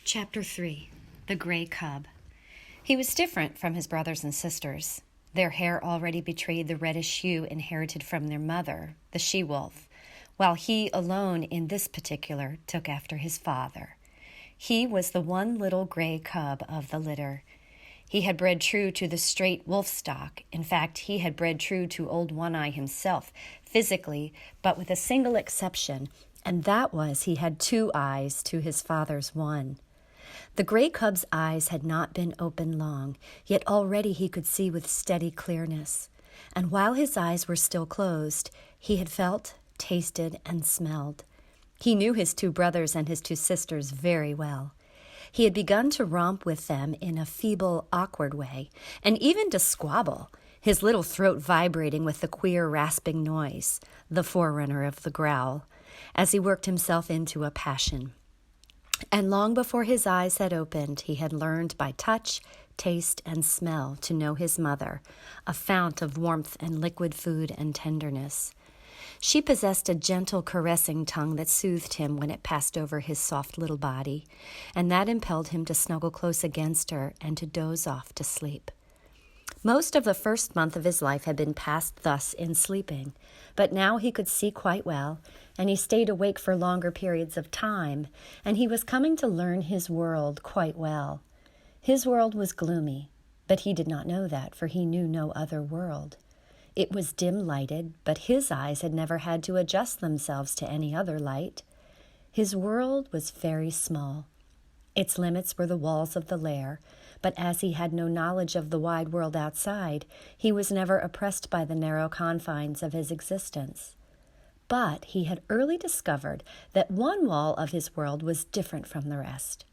Chapter 3. The Gray Cub. He was different from his brothers and sisters. Their hair already betrayed the reddish hue inherited from their mother, the she-wolf, while he alone in this particular took after his father. He was the one little gray cub of the litter. He had bred true to the straight wolf stock. In fact, he had bred true to old One-Eye himself, physically, but with a single exception, and that was he had 2 eyes to his father's 1. The gray cub's eyes had not been open long, yet already he could see with steady clearness. And while his eyes were still closed, he had felt, tasted, and smelled. He knew his 2 brothers and his 2 sisters very well. He had begun to romp with them in a feeble, awkward way, and even to squabble, his little throat vibrating with the queer, rasping noise, the forerunner of the growl, as he worked himself into a passion. And long before his eyes had opened, he had learned by touch, taste, and smell to know his mother, a fount of warmth and liquid food and tenderness. She possessed a gentle, caressing tongue that soothed him when it passed over his soft little body, and that impelled him to snuggle close against her and to doze off to sleep. Most of the first month of his life had been passed thus in sleeping, but now he could see quite well, and he stayed awake for longer periods of time, and he was coming to learn his world quite well. His world was gloomy, but he did not know that, for he knew no other world. It was dim-lighted, but his eyes had never had to adjust themselves to any other light. His world was very small. Its limits were the walls of the lair, but as he had no knowledge of the wide world outside, he was never oppressed by the narrow confines of his existence. But he had early discovered that one wall of his world was different from the rest.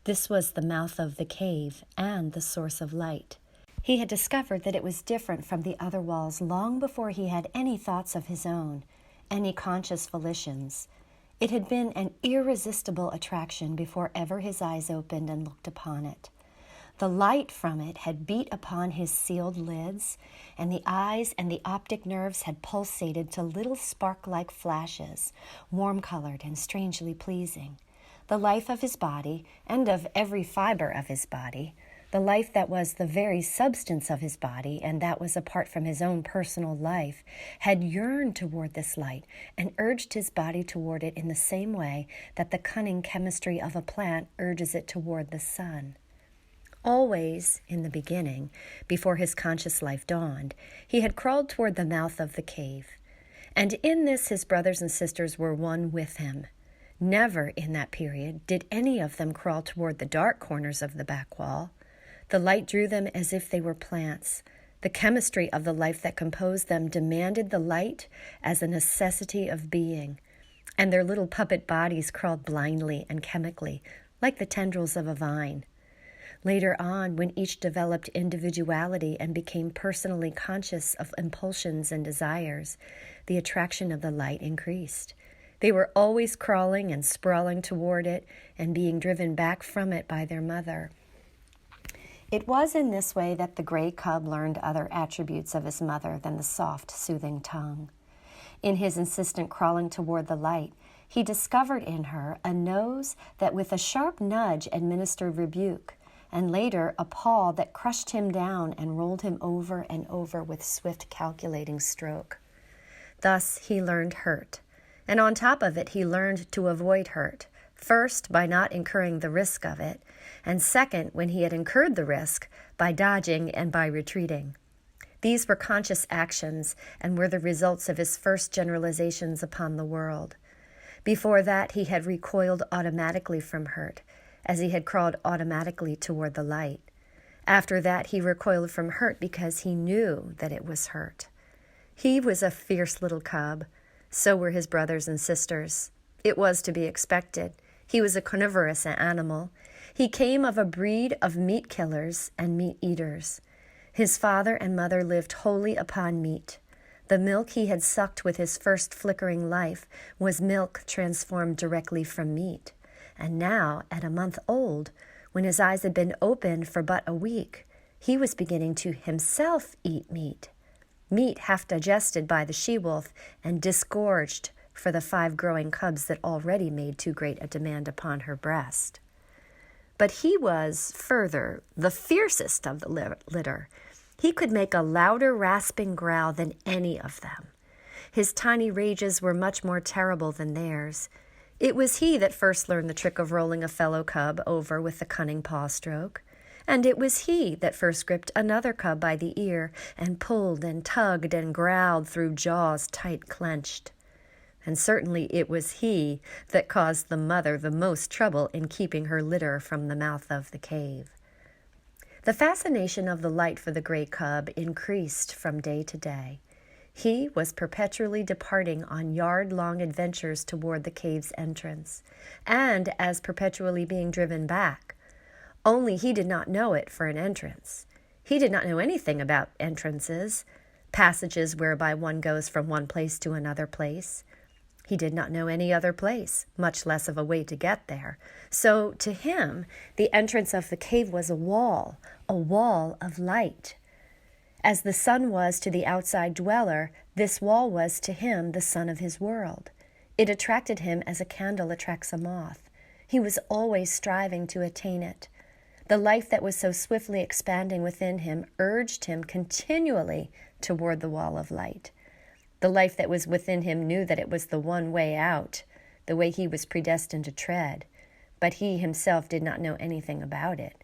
This was the mouth of the cave and the source of light. He had discovered that it was different from the other walls long before he had any thoughts of his own, any conscious volitions. It had been an irresistible attraction before ever his eyes opened and looked upon it. The light from it had beat upon his sealed lids, and the eyes and the optic nerves had pulsated to little spark-like flashes, warm-colored and strangely pleasing. The life of his body, and of every fiber of his body, the life that was the very substance of his body and that was apart from his own personal life, had yearned toward this light and urged his body toward it in the same way that the cunning chemistry of a plant urges it toward the sun. Always, in the beginning, before his conscious life dawned, he had crawled toward the mouth of the cave. And in this his brothers and sisters were one with him. Never in that period did any of them crawl toward the dark corners of the back wall. The light drew them as if they were plants. The chemistry of the life that composed them demanded the light as a necessity of being, and their little puppet bodies crawled blindly and chemically, like the tendrils of a vine. Later on, when each developed individuality and became personally conscious of impulsions and desires, the attraction of the light increased. They were always crawling and sprawling toward it and being driven back from it by their mother. It was in this way that the gray cub learned other attributes of his mother than the soft, soothing tongue. In his insistent crawling toward the light, he discovered in her a nose that with a sharp nudge administered rebuke, and later a paw that crushed him down and rolled him over and over with swift, calculating stroke. Thus he learned hurt, and on top of it he learned to avoid hurt, first by not incurring the risk of it, and second, when he had incurred the risk, by dodging and by retreating. These were conscious actions and were the results of his first generalizations upon the world. Before that, he had recoiled automatically from hurt, as he had crawled automatically toward the light. After that, he recoiled from hurt because he knew that it was hurt. He was a fierce little cub. So were his brothers and sisters. It was to be expected. He was a carnivorous animal. He came of a breed of meat killers and meat eaters. His father and mother lived wholly upon meat. The milk he had sucked with his first flickering life was milk transformed directly from meat. And now, at a month old, when his eyes had been opened for but a week, he was beginning to himself eat meat. Meat half digested by the she-wolf and disgorged for the 5 growing cubs that already made too great a demand upon her breast. But he was, further, the fiercest of the litter. He could make a louder rasping growl than any of them. His tiny rages were much more terrible than theirs. It was he that first learned the trick of rolling a fellow cub over with a cunning paw stroke. And it was he that first gripped another cub by the ear and pulled and tugged and growled through jaws tight clenched. And certainly it was he that caused the mother the most trouble in keeping her litter from the mouth of the cave. The fascination of the light for the gray cub increased from day to day. He was perpetually departing on yard-long adventures toward the cave's entrance, and as perpetually being driven back. Only he did not know it for an entrance. He did not know anything about entrances, passages whereby one goes from one place to another place. He did not know any other place, much less of a way to get there. So to him, the entrance of the cave was a wall of light. As the sun was to the outside dweller, this wall was to him the sun of his world. It attracted him as a candle attracts a moth. He was always striving to attain it. The life that was so swiftly expanding within him urged him continually toward the wall of light. The life that was within him knew that it was the one way out, the way he was predestined to tread, but he himself did not know anything about it.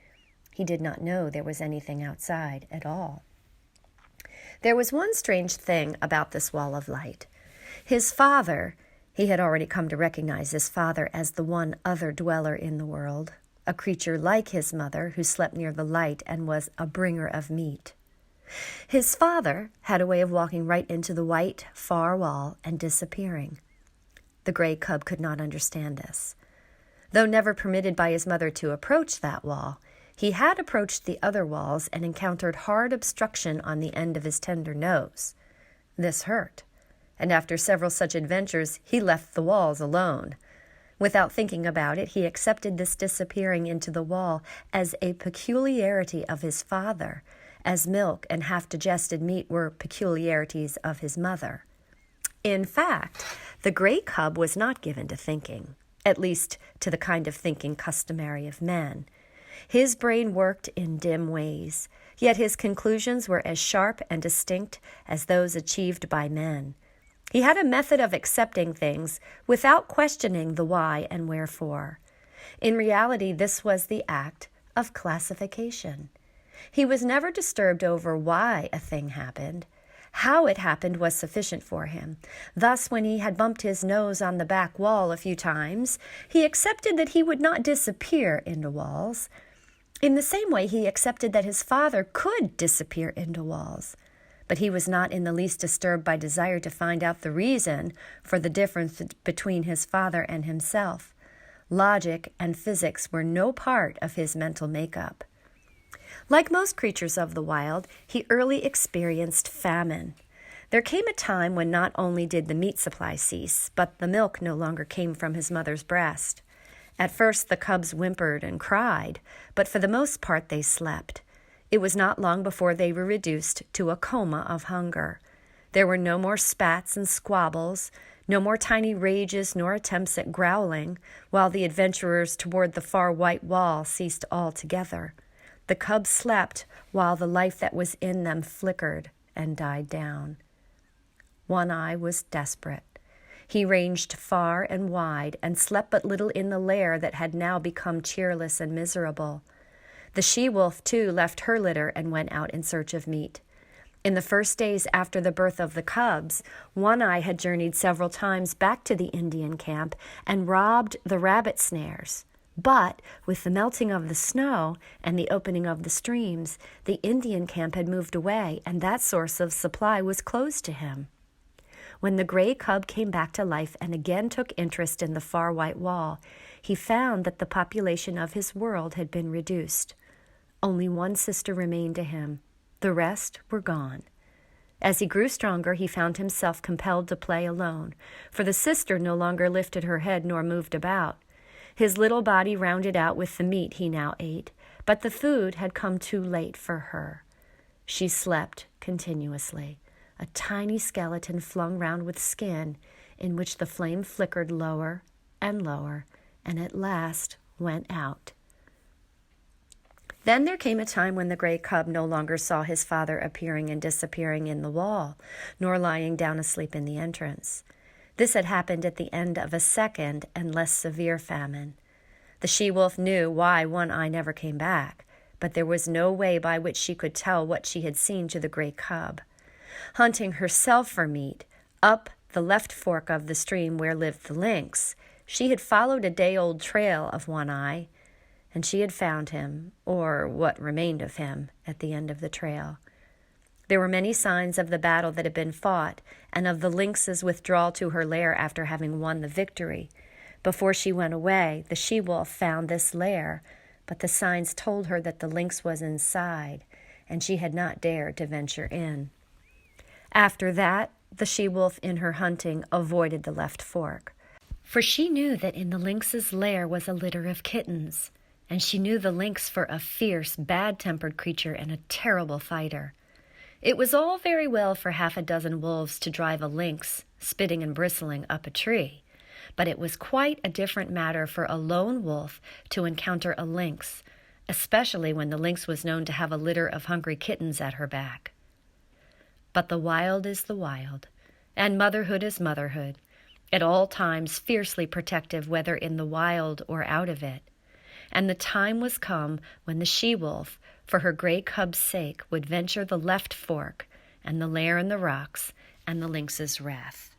He did not know there was anything outside at all. There was one strange thing about this wall of light. His father, he had already come to recognize his father as the one other dweller in the world, a creature like his mother who slept near the light and was a bringer of meat. His father had a way of walking right into the white, far wall and disappearing. The gray cub could not understand this. Though never permitted by his mother to approach that wall, he had approached the other walls and encountered hard obstruction on the end of his tender nose. This hurt, and after several such adventures, he left the walls alone. Without thinking about it, he accepted this disappearing into the wall as a peculiarity of his father, as milk and half-digested meat were peculiarities of his mother. In fact, the gray cub was not given to thinking, at least to the kind of thinking customary of men. His brain worked in dim ways, yet his conclusions were as sharp and distinct as those achieved by men. He had a method of accepting things without questioning the why and wherefore. In reality, this was the act of classification. He was never disturbed over why a thing happened. How it happened was sufficient for him. Thus, when he had bumped his nose on the back wall a few times, he accepted that he would not disappear into walls. In the same way, he accepted that his father could disappear into walls. But he was not in the least disturbed by desire to find out the reason for the difference between his father and himself. Logic and physics were no part of his mental makeup. Like most creatures of the wild, he early experienced famine. There came a time when not only did the meat supply cease, but the milk no longer came from his mother's breast. At first the cubs whimpered and cried, but for the most part they slept. It was not long before they were reduced to a coma of hunger. There were no more spats and squabbles, no more tiny rages nor attempts at growling, while the adventurers toward the far white wall ceased altogether. The cubs slept while the life that was in them flickered and died down. One Eye was desperate. He ranged far and wide and slept but little in the lair that had now become cheerless and miserable. The she-wolf, too, left her litter and went out in search of meat. In the first days after the birth of the cubs, One Eye had journeyed several times back to the Indian camp and robbed the rabbit snares. But with the melting of the snow and the opening of the streams, the Indian camp had moved away, and that source of supply was closed to him. When the gray cub came back to life and again took interest in the far white wall, he found that the population of his world had been reduced. Only one sister remained to him. The rest were gone. As he grew stronger, he found himself compelled to play alone, for the sister no longer lifted her head nor moved about. His little body rounded out with the meat he now ate, but the food had come too late for her. She slept continuously, a tiny skeleton flung round with skin, in which the flame flickered lower and lower, and at last went out. Then there came a time when the gray cub no longer saw his father appearing and disappearing in the wall, nor lying down asleep in the entrance. This had happened at the end of a second and less severe famine. The she-wolf knew why One Eye never came back, but there was no way by which she could tell what she had seen to the gray cub. Hunting herself for meat, up the left fork of the stream where lived the lynx, she had followed a day-old trail of One Eye, and she had found him, or what remained of him, at the end of the trail. There were many signs of the battle that had been fought, and of the lynx's withdrawal to her lair after having won the victory. Before she went away, the she-wolf found this lair, but the signs told her that the lynx was inside, and she had not dared to venture in. After that, the she-wolf in her hunting avoided the left fork, for she knew that in the lynx's lair was a litter of kittens, and she knew the lynx for a fierce, bad-tempered creature and a terrible fighter. It was all very well for half a dozen wolves to drive a lynx, spitting and bristling, up a tree, but it was quite a different matter for a lone wolf to encounter a lynx, especially when the lynx was known to have a litter of hungry kittens at her back. But the wild is the wild, and motherhood is motherhood, at all times fiercely protective whether in the wild or out of it. And the time was come when the she-wolf, for her gray cub's sake, would venture the left fork, and the lair in the rocks, and the lynx's wrath.